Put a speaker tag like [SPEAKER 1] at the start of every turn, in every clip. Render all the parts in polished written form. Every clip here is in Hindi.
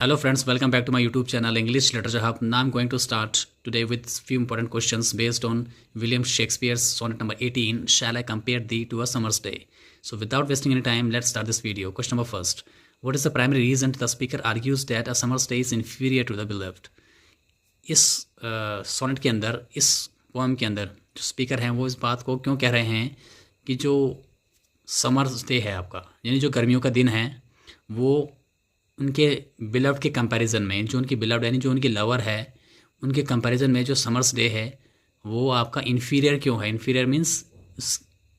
[SPEAKER 1] Hello friends, welcome back to my YouTube channel English Literature Hub. Now I'm going to start today with few important questions based on William Shakespeare's sonnet number 18, Shall I Compare Thee to a Summer's Day? So without wasting any time, let's start this video. Question number first. What is the primary reason the speaker argues that a summer's day is inferior to the beloved? इस सोनेट के अंदर, इस पोएम के अंदर जो स्पीकर हैं वो इस बात को क्यों कह रहे हैं कि जो समर्स डे है आपका, यानी जो गर्मियों का दिन है, वो उनके बिलव्ड के कंपैरिजन में, जो उनकी बिलव्ड यानी जो उनकी लवर है, उनके कंपैरिजन में जो समर्स डे है वो आपका इन्फीरियर क्यों है। इन्फीरियर मीन्स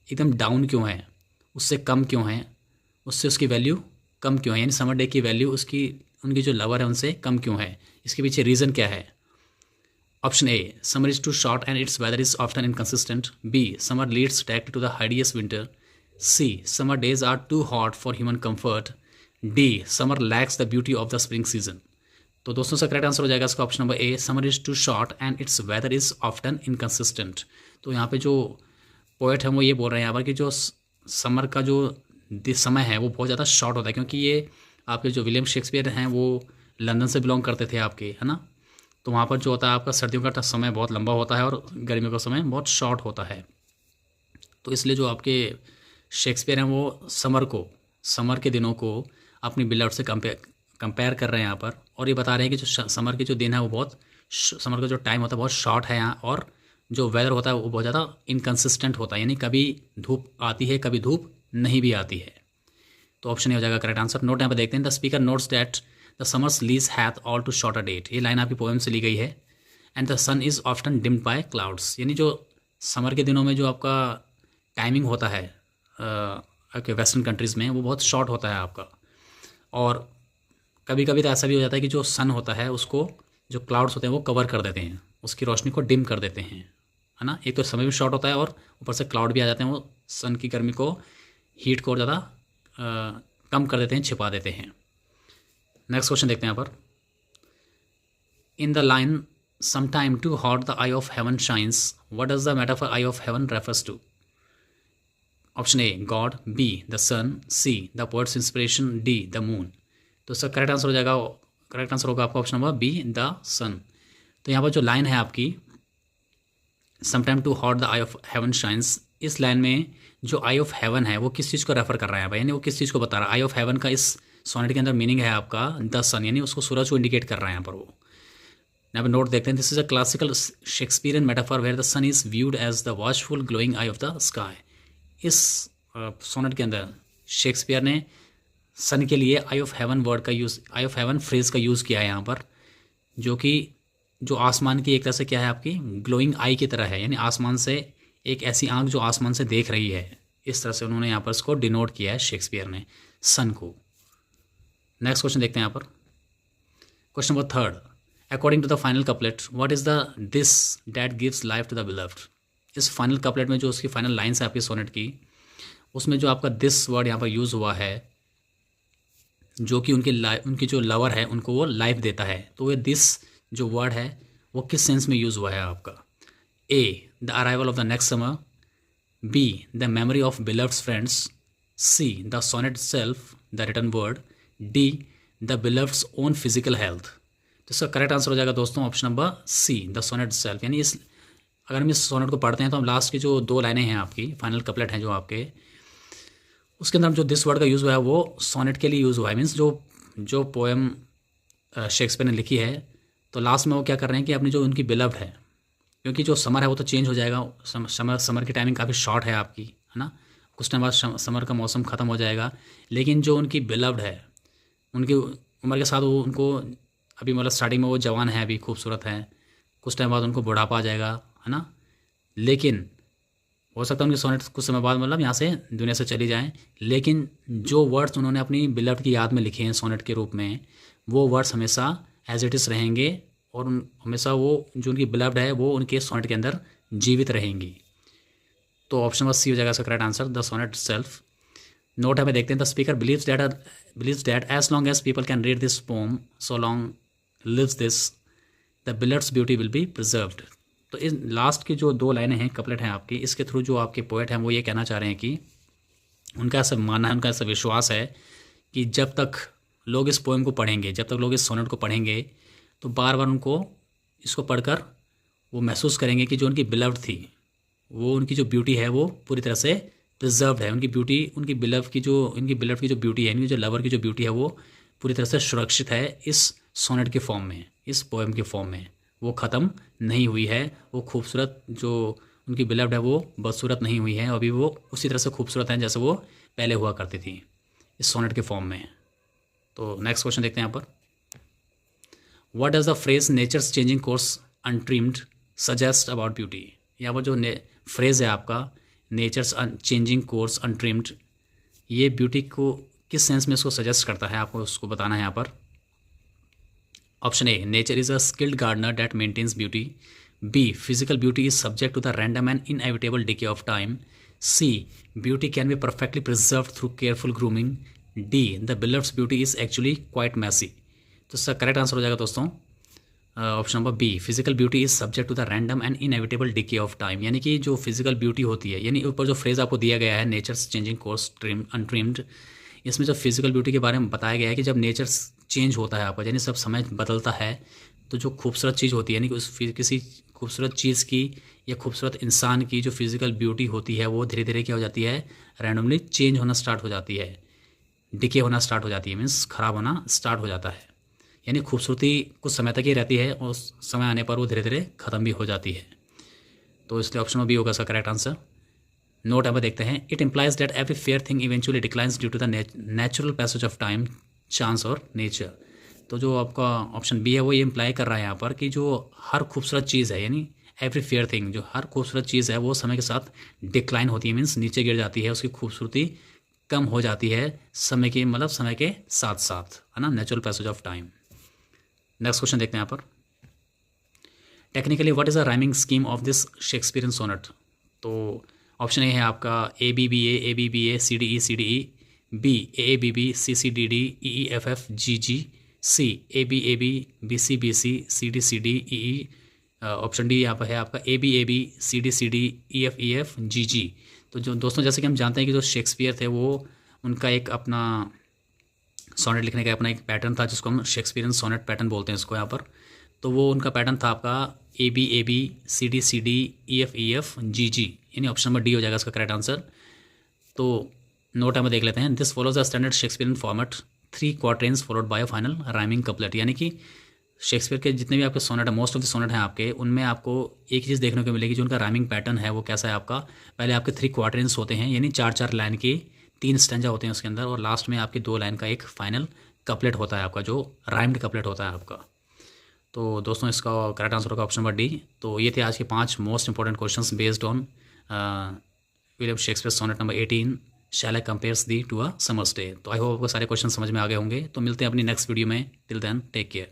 [SPEAKER 1] एकदम डाउन क्यों है, उससे कम क्यों है, उससे उसकी वैल्यू कम क्यों है, यानी समर डे की वैल्यू उसकी उनकी जो लवर है उनसे कम क्यों है। इसके पीछे रीज़न क्या है। Option A, summer is too short and it's weather is often inconsistent. B, summer leads direct to the hideous winter. C, summer days are too hot for human comfort. D, summer lacks the beauty of the spring season. तो दोस्तों इसका करेक्ट आंसर हो जाएगा इसका option number A, summer is too short and it's weather is often inconsistent. तो यहाँ पे जो पोएट हैं वो ये बोल रहे हैं यहाँ पर कि जो समर का जो समय है वो बहुत ज़्यादा शॉर्ट होता है, क्योंकि ये आपके जो विलियम शेक्सपियर हैं वो लंदन से बिलोंग करते थे आपके, है ना। तो वहाँ पर जो होता है आपका सर्दियों का समय बहुत लंबा होता है और गर्मियों का समय बहुत शॉर्ट होता है। तो इसलिए जो आपके शेक्सपियर हैं वो समर के दिनों को अपनी बिलव्ड से कंपेयर कर रहे हैं यहाँ पर, और ये बता रहे हैं कि जो समर के जो दिन है वो समर का जो टाइम होता है बहुत शॉर्ट है यहाँ, और जो वेदर होता है वो बहुत ज़्यादा इनकन्सिस्टेंट होता है, यानी कभी धूप आती है कभी धूप नहीं भी आती है। तो ऑप्शन ए हो जाएगा करेक्ट आंसर। नोट यहाँ पर देखते हैं, the speaker notes that the summer's lease hath all too short a date. ये लाइन आपकी पोएम से ली गई है। And the sun is often dimmed by clouds, यानी जो समर के दिनों में जो आपका टाइमिंग होता है आपके वेस्टर्न कंट्रीज़ में वो बहुत शॉर्ट होता है आपका, और कभी कभी तो ऐसा भी हो जाता है कि जो सन होता है उसको जो क्लाउड्स होते हैं वो कवर कर देते हैं, उसकी रोशनी को डिम कर देते हैं, है ना। एक तो समय भी शॉर्ट होता है और ऊपर से क्लाउड भी आ जाते हैं, वो सन की गर्मी को, हीट को और ज़्यादा कम कर देते हैं, छिपा देते हैं। नेक्स्ट क्वेश्चन देखते हैं यहाँ पर। In the line sometime too hot the eye of heaven shines, what does the metaphor eye of heaven refers to. Option A, God. B, the sun. C, the poet's inspiration. D, the moon. तो इसका करेक्ट आंसर हो जाएगा, करेक्ट आंसर होगा आपका option number B, the sun. तो यहाँ पर जो लाइन है आपकी sometime too hot the eye of heaven shines, इस लाइन में जो आई ऑफ हेवन है वो किस चीज़ को रेफर कर रहा है भाई, यानी वो किस चीज़ को बता रहा है। आई ऑफ हेवन का इस सोनेट के अंदर मीनिंग है आपका द सन, यानी उसको सूरज को इंडिकेट कर रहा है यहाँ पर। वो यहाँ पर नोट देखते हैं, this is a classical Shakespearean metaphor where the sun is viewed as the watchful glowing eye of the sky. इस सोनेट के अंदर शेक्सपियर ने सन के लिए आई ऑफ हेवन वर्ड का use, eye of heaven phrase का यूज़ किया है यहाँ पर, जो कि जो आसमान की एक तरह से क्या है आपकी ग्लोइंग आई की तरह है, यानी आसमान से एक ऐसी आंख जो आसमान से देख रही है, इस तरह से उन्होंने यहाँ पर इसको डिनोट किया है शेक्सपियर ने सन को। नेक्स्ट क्वेश्चन देखते हैं यहाँ पर, question number third. According to the final couplet, what is the this that gives life to the beloved. इस फाइनल कपलेट में जो उसकी फाइनल लाइन्स है आपकी सोनेट की, उसमें जो आपका दिस वर्ड यहाँ पर यूज़ हुआ है, जो कि उनकी जो लवर है उनको वो लाइफ देता है। तो ये दिस जो वर्ड है वो किस सेंस में यूज़ हुआ है आपका। A, the arrival of the next summer. B, the memory of beloved friends. C, the sonnet self the written word. D, the beloved's own physical health. तो इसका करेक्ट आंसर हो जाएगा दोस्तों option number C, the sonnet self. यानी अगर हम इस सोनेट को पढ़ते हैं तो हम लास्ट की जो दो लाइनें हैं आपकी फाइनल कपलेट हैं जो आपके, उसके अंदर जो दिस वर्ड का यूज़ हुआ है वो सोनेट के लिए यूज़ हुआ है। मीन्स जो पोएम शेक्सपियर ने लिखी है, तो लास्ट में वो क्या कर रहे हैं कि अपनी जो उनकी बिलव्ड है, क्योंकि जो समर है वो तो चेंज हो जाएगा, समर की टाइमिंग काफ़ी शॉर्ट है आपकी, है ना। कुछ टाइम बाद समर का मौसम ख़त्म हो जाएगा, लेकिन जो उनकी बिलव्ड है उनकी उम्र के साथ वो उनको अभी मतलब स्टार्टिंग में वो जवान है, अभी खूबसूरत है, कुछ टाइम बाद उनको बुढ़ापा आ जाएगा, है ना। लेकिन हो सकता है उनकी सोनेट कुछ समय बाद मतलब यहाँ से दुनिया से चली जाएं, लेकिन जो वर्ड्स उन्होंने अपनी बिलव्ड की याद में लिखे हैं सोनेट के रूप में, वो वर्ड्स हमेशा एज इट इज़ रहेंगे, और हमेशा वो जो उनकी बिलव्ड है वो उनके सोनेट के अंदर जीवित रहेंगी। तो ऑप्शन नंबर सी हो जाएगा इसका correct answer, the sonnet self. Note हमें देखते हैं, the speaker believes that as long as people can read this poem so long lives this the beloved's beauty will be preserved. तो इस लास्ट की जो दो लाइनें हैं कपलेट हैं आपकी, इसके थ्रू जो आपके पोएट हैं वो ये कहना चाह रहे हैं कि उनका ऐसा मानना है, उनका ऐसा विश्वास है कि जब तक लोग इस पोएम को पढ़ेंगे, जब तक लोग इस सोनेट को पढ़ेंगे तो बार बार उनको इसको पढ़कर वो महसूस करेंगे कि जो उनकी बिलव्ड थी, वो उनकी जो ब्यूटी है वो पूरी तरह से प्रिजर्व्ड है। उनकी ब्यूटी, उनकी बिलव की जो, इनकी बिलव की जो ब्यूटी है, इनकी जो लवर की जो ब्यूटी है वो पूरी तरह से सुरक्षित है इस सोनेट के फॉर्म में, इस पोएम के फॉर्म में। वो ख़त्म नहीं हुई है। वो खूबसूरत जो उनकी बिलव्ड है वो बदसूरत नहीं हुई है, अभी वो उसी तरह से खूबसूरत हैं जैसे वो पहले हुआ करती थी इस सोनेट के फॉर्म में। तो नेक्स्ट क्वेश्चन देखते हैं यहाँ पर। What does the phrase nature's changing course untrimmed suggest about beauty. यहाँ पर जो फ्रेज है आपका नेचर्स चेंजिंग कोर्स अनट्रिम्ड, ये ब्यूटी को किस सेंस में इसको सजेस्ट करता है, आपको उसको बताना है यहाँ पर। Option A, nature is a skilled gardener that maintains beauty. B, physical beauty is subject to the random and inevitable decay of time. C, beauty can be perfectly preserve through careful grooming. D, the beloved beauty is actually quite messy. तो इसका करेक्ट आंसर हो जाएगा दोस्तों option number B, physical beauty is subject to the random and inevitable decay of time. यानी कि जो फिजिकल ब्यूटी होती है, यानी ऊपर जो फ्रेज आपको दिया गया है नेचर्स चेंजिंग कोर्स अनट्रिम्ड, इसमें जो फिजिकल ब्यूटी के बारे में बताया गया है कि जब नेचर चेंज होता है आपका, यानी सब समय बदलता है, तो जो खूबसूरत चीज़ होती है, यानी कि उस किसी खूबसूरत चीज़ की या खूबसूरत इंसान की जो फिजिकल ब्यूटी होती है वो धीरे धीरे क्या हो जाती है, रैंडमली चेंज होना स्टार्ट हो जाती है, डिके होना स्टार्ट हो जाती है, मीन्स ख़राब होना स्टार्ट हो जाता है। यानी खूबसूरती कुछ समय तक ही रहती है और समय आने पर वो धीरे धीरे ख़त्म भी हो जाती है। तो इसलिए ऑप्शन में बी होगा इसका करेक्ट आंसर। नोट अब देखते हैं। It implies that every fair thing eventually declines due to the natural passage of time, chance और नेचर। तो जो आपका ऑप्शन बी है वो ये इम्प्लाई कर रहा है यहाँ पर कि जो हर खूबसूरत चीज़ है, यानी एवरी फेयर थिंग, जो हर खूबसूरत चीज़ है वो समय के साथ डिक्लाइन होती है, मीन्स नीचे गिर जाती है, उसकी खूबसूरती कम हो जाती है समय की, मतलब समय के साथ साथ, है ना, natural passage of time. Next question देखते हैं यहाँ पर। Technically what is the rhyming scheme of this Shakespearean sonnet. तो ऑप्शन ए है आपका A B B A C D E, B A B C D E F F G, C A B C D E. Option D यहाँ पर है आपका A B C D E F G. तो जो दोस्तों, जैसे कि हम जानते हैं कि जो शेक्सपियर थे वो उनका एक अपना सोनेट लिखने का अपना एक पैटर्न था जिसको हम शेक्सपियरियन सोनेट पैटर्न बोलते हैं इसको यहाँ पर। तो वो उनका पैटर्न था आपका A B C D E F G, यानी ऑप्शन नंबर डी हो जाएगा इसका करेक्ट आंसर। तो नोट में देख लेते हैं। This follows the standard Shakespearean format, 3 quatrains followed by a final rhyming couplet. यानी कि शेक्सपियर के जितने भी आपके सोनेट है, मोस्ट ऑफ द सोनेट हैं आपके, उनमें आपको एक चीज़ देखने को मिलेगी, जो उनका राइमिंग पैटर्न है वो कैसा है आपका। पहले आपके 3 क्वार्टरेंस होते हैं, यानी 4 लाइन के 3 स्टैंजा होते हैं उसके अंदर, और लास्ट में आपकी 2 लाइन का एक फाइनल कपलेट होता है आपका, जो राइम्ड कपलेट होता है आपका। तो दोस्तों इसका करेक्ट आंसर होगा ऑप्शन नंबर डी। तो ये थे आज के 5 most important questions based on William Shakespeare sonnet number 18 shall I compares thee to a summer's day. तो आई होप आपको सारे क्वेश्चन समझ में आ गए होंगे। तो मिलते हैं अपनी नेक्स्ट वीडियो में। Till then take care.